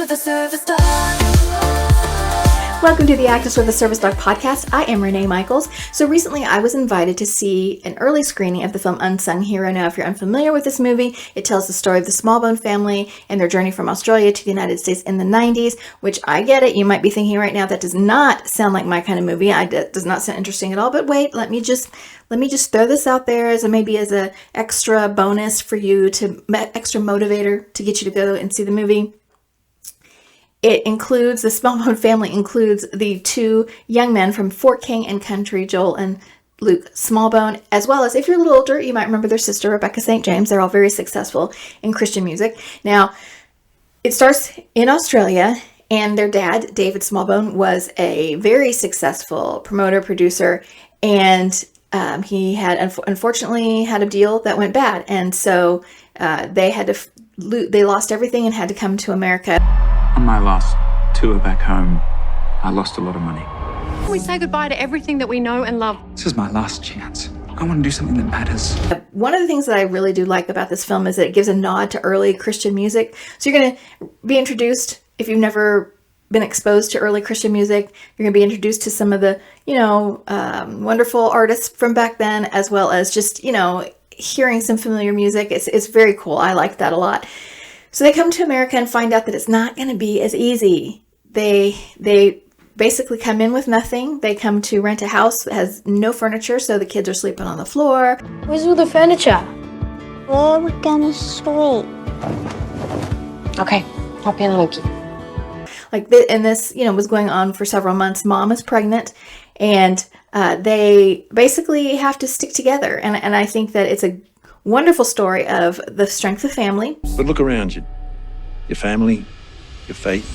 with a service dog. Welcome to the Actress with a Service Dog podcast. I am Renee Michaels. So recently I was invited to see an early screening of the film Unsung Hero. Now, if you're unfamiliar with this movie, it tells the story of the Smallbone family and their journey from Australia to the United States in the 90s, which I get it. You might be thinking right now, that does not sound like my kind of movie. That does not sound interesting at all. But wait, let me just throw this out there as a extra bonus for you, extra motivator to get you to go and see the movie. It includes, the Smallbone family includes the two young men from Fort King and Country, Joel and Luke Smallbone, as well as, if you're a little older, you might remember their sister, Rebecca St. James. They're all very successful in Christian music. Now, it starts in Australia, and their dad, David Smallbone, was a very successful promoter, producer, and he had unfortunately had a deal that went bad, and so they lost everything and had to come to America. On my last tour back home, I lost a lot of money. We say goodbye to everything that we know and love. This is my last chance. I want to do something that matters. One of the things that I really do like about this film is that it gives a nod to early Christian music. So you're going to be introduced, if you've never been exposed to early Christian music, you're going to be introduced to some of the, wonderful artists from back then, as well as just, hearing some familiar music. It's very cool. I like that a lot. So they come to America and find out that it's not going to be as easy. They basically come in with nothing. They come to rent a house that has no furniture, so the kids are sleeping on the floor. Where's all the furniture? Where we gonna sleep? Okay, hop in, Loki. And this, was going on for several months. Mom is pregnant, and they basically have to stick together. And I think that it's a wonderful story of the strength of family. But look around you. Your family, your faith.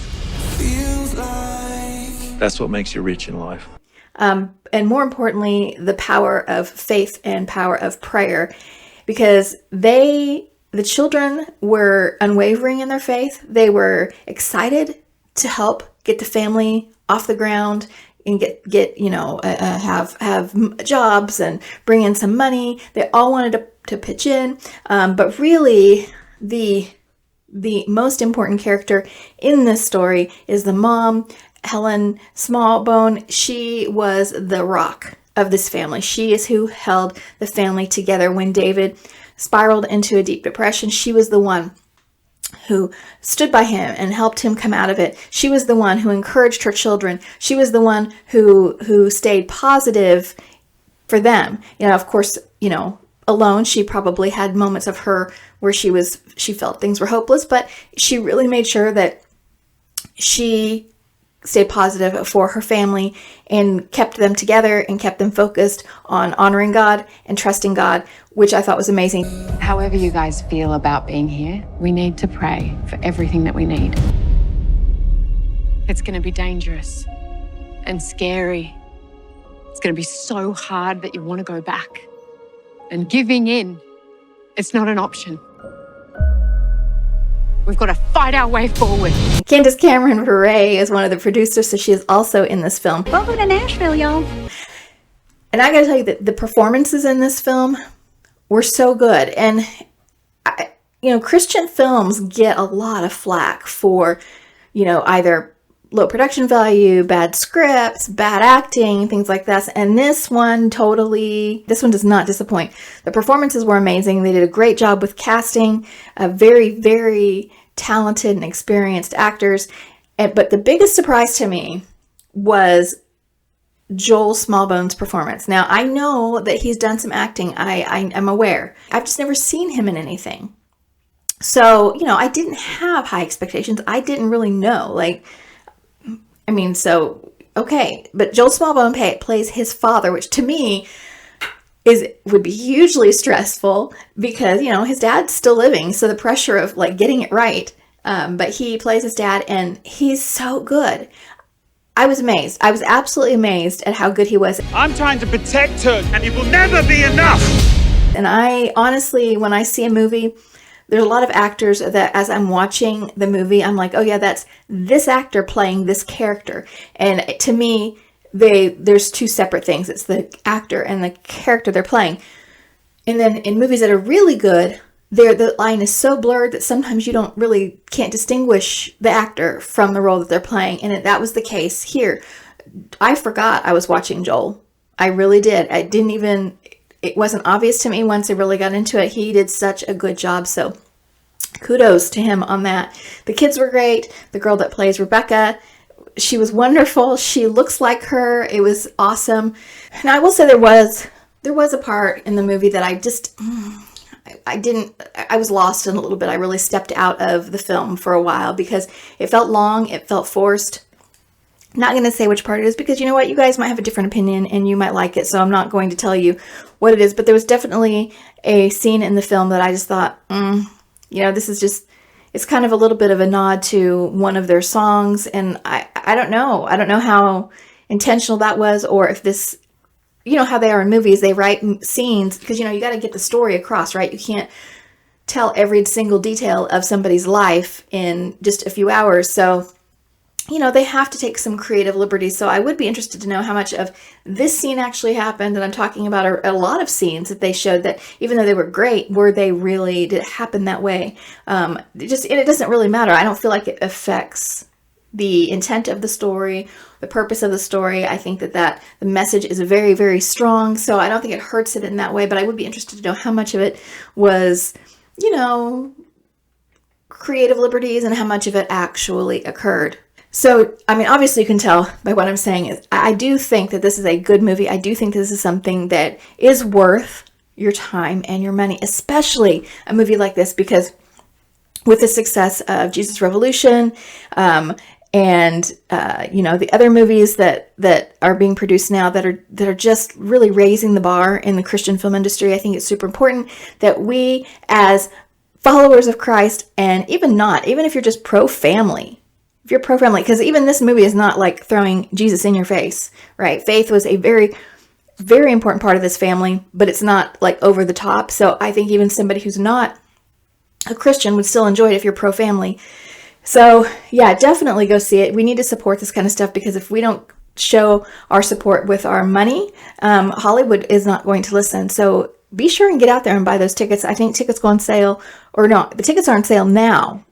That's what makes you rich in life. And more importantly, the power of faith and power of prayer, because the children were unwavering in their faith. They were excited to help get the family off the ground and have jobs and bring in some money. They all wanted to pitch in, but really the most important character in this story is the mom, Helen Smallbone. She was the rock of this family. She is who held the family together. When David spiraled into a deep depression, she was the one who stood by him and helped him come out of it. She was the one who encouraged her children. She was the one who stayed positive for them. Of course, alone, she probably had moments of her where she felt things were hopeless, but she really made sure that she stayed positive for her family and kept them together and kept them focused on honoring God and trusting God, which I thought was amazing. However you guys feel about being here, we need to pray for everything that we need. It's going to be dangerous and scary. It's going to be so hard that you want to go back. And giving in, it's not an option. We've got to fight our way forward. Candace Cameron Bure is one of the producers, so she is also in this film. Welcome to Nashville, y'all. And I gotta tell you that the performances in this film were so good. And, Christian films get a lot of flack for, either low production value, bad scripts, bad acting, things like that. And this one does not disappoint. The performances were amazing. They did a great job with casting, very, very talented and experienced actors. But the biggest surprise to me was Joel Smallbone's performance. Now, I know that he's done some acting. I'm aware. I've just never seen him in anything. So, I didn't have high expectations. I didn't really know. Okay. But Joel Smallbone plays his father, which to me would be hugely stressful because, his dad's still living. So the pressure of getting it right. But he plays his dad and he's so good. I was amazed. I was absolutely amazed at how good he was. I'm trying to protect her and it will never be enough. And I honestly, when I see a movie, there's a lot of actors that as I'm watching the movie, I'm like, oh yeah, that's this actor playing this character. And to me, there's two separate things. It's the actor and the character they're playing. And then in movies that are really good, the line is so blurred that sometimes you can't distinguish the actor from the role that they're playing. And that was the case here. I forgot I was watching Joel. I really did. It wasn't obvious to me once I really got into it. He did such a good job. So kudos to him on that. The kids were great. The girl that plays Rebecca, she was wonderful. She looks like her. It was awesome. And I will say there was a part in the movie that I was lost in a little bit. I really stepped out of the film for a while because it felt long. It felt forced. Not going to say which part it is because you know what? You guys might have a different opinion and you might like it. So I'm not going to tell you what it is. But there was definitely a scene in the film that I just thought, this is just, it's kind of a little bit of a nod to one of their songs. And I don't know. I don't know how intentional that was, or if this, you know how they are in movies, they write scenes because, you got to get the story across, right? You can't tell every single detail of somebody's life in just a few hours. So, they have to take some creative liberties. So I would be interested to know how much of this scene actually happened. And I'm talking about a lot of scenes that they showed that even though they were great, did it happen that way? It doesn't really matter. I don't feel like it affects the intent of the story, the purpose of the story. I think that the message is very, very strong. So I don't think it hurts it in that way, but I would be interested to know how much of it was, creative liberties and how much of it actually occurred. So, obviously you can tell by what I'm saying is I do think that this is a good movie. I do think this is something that is worth your time and your money, especially a movie like this, because with the success of Jesus Revolution, and the other movies that are being produced now that are just really raising the bar in the Christian film industry, I think it's super important that we as followers of Christ, and even if you're just pro-family, if you're pro-family, because even this movie is not like throwing Jesus in your face, right? Faith was a very, very important part of this family, but it's not like over the top. So I think even somebody who's not a Christian would still enjoy it if you're pro-family. So yeah, definitely go see it. We need to support this kind of stuff because if we don't show our support with our money, Hollywood is not going to listen. So be sure and get out there and buy those tickets. I think tickets go on sale, or no, the tickets are on sale now,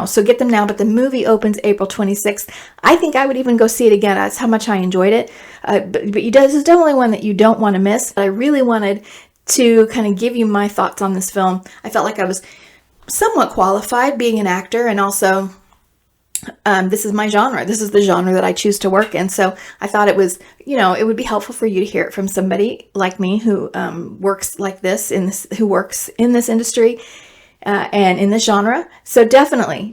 so get them now, but the movie opens April 26th. I think I would even go see it again. That's how much I enjoyed it. But this is definitely one that you don't want to miss. I really wanted to kind of give you my thoughts on this film. I felt like I was somewhat qualified being an actor, and also this is my genre. This is the genre that I choose to work in. So I thought it was, it would be helpful for you to hear it from somebody like me who works like this, who works in this industry and in this genre. So definitely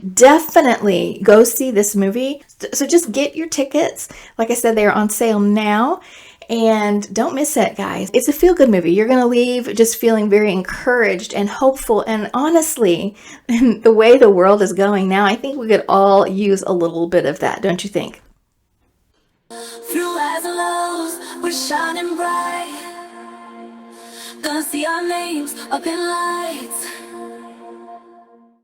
go see this movie. So just get your tickets. Like I said, they are on sale now. And don't miss it, guys. It's a feel-good movie. You're going to leave just feeling very encouraged and hopeful. And honestly, the way the world is going now, I think we could all use a little bit of that, don't you think? Through highs and lows, we're shining bright. Gonna see our names up in lights.